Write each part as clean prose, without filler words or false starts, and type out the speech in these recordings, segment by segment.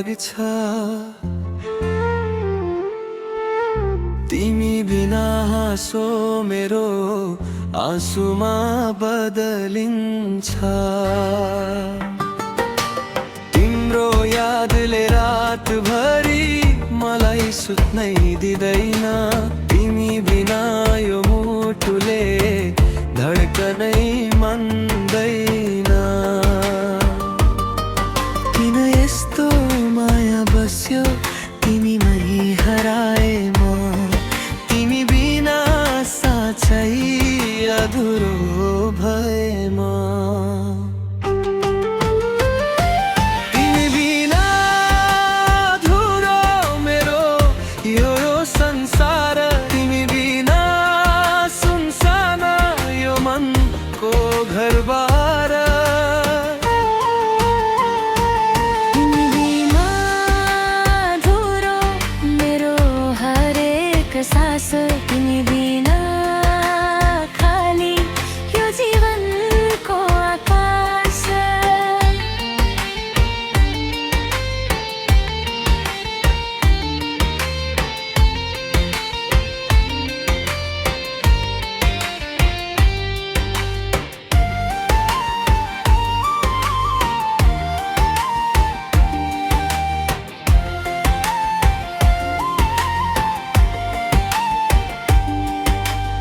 लाग्छ तिमी बिना हाँसो मेरो आँसुमा बदलिन्छ तिम्रो यादले रातभरि मलाई सुत्नै दिँदैन तिमी बिना यो मुटुले धड्कनै मान्दैन किन यस्तो माया बस्यो तिमीमै हराए म तिमी बिना साँच्चै अधुरो भए म तिमी बिना अधुरो मेरो यो संसार तिमी बिना सुनसान यो मनको घरबार तिमी बिना अधुरो मेरो हरेक सास तिमी बिना खाली यो जीवनको आकाश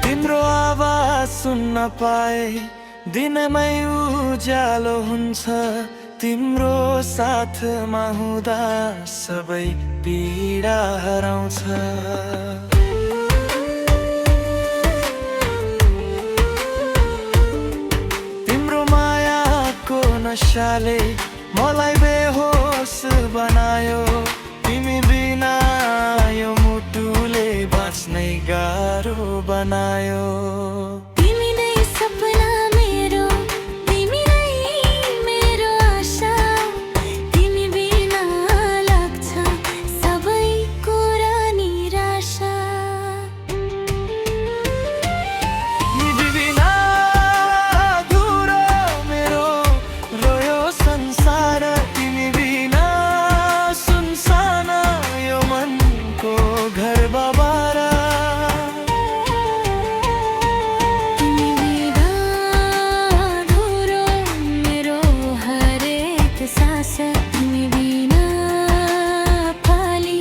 तिम्रो आवाज सुन्न पाए दिनमै उज्यालो हुन्छ तिम्रो साथमा हुँदा सबै पीडा हराउँछ तिम्रो मायाको नशाले मलाई बेहोस बनायो तिमी बिना यो मुटुले बाँच्नै गाह्रो बनायो तिमी नै सपना मेरो तिमी नै मेरो आशा तिमी बिना लाग्छ सबै कुरा निराशा तिमी बिना अधुरो मेरो रोयो संसार तिमी बिना सुनसान यो मनको घरबार तिमी बिना अधुरो मेरो हरेक सास तिमी बिना खाली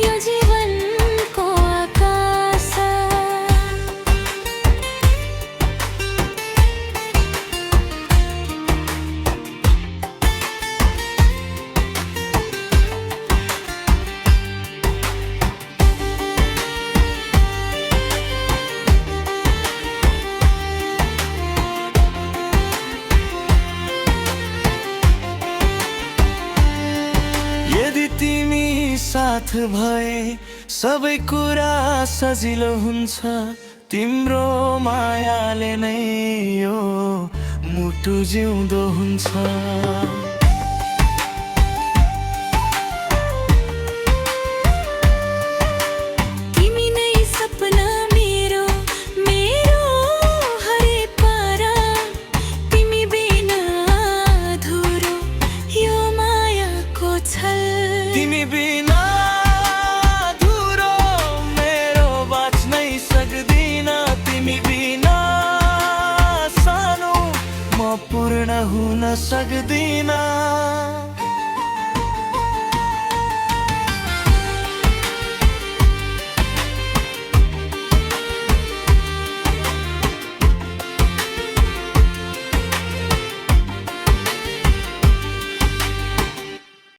यो जीवनको आकाश यदि तिमी साथ भए सबै कुरा सजिलो हुन्छ तिम्रो मायाले नै यो मुटु जिउँदो हुन्छ तिमी नै सपना मेरो मेरो हरेक पारा तिमी बिना अधुरो यो मायाको छल तिमी बिना अधुरो मेरो बाँच्नै सक्दिन तिमी बिना सानो म पूर्ण हुन सक्दिन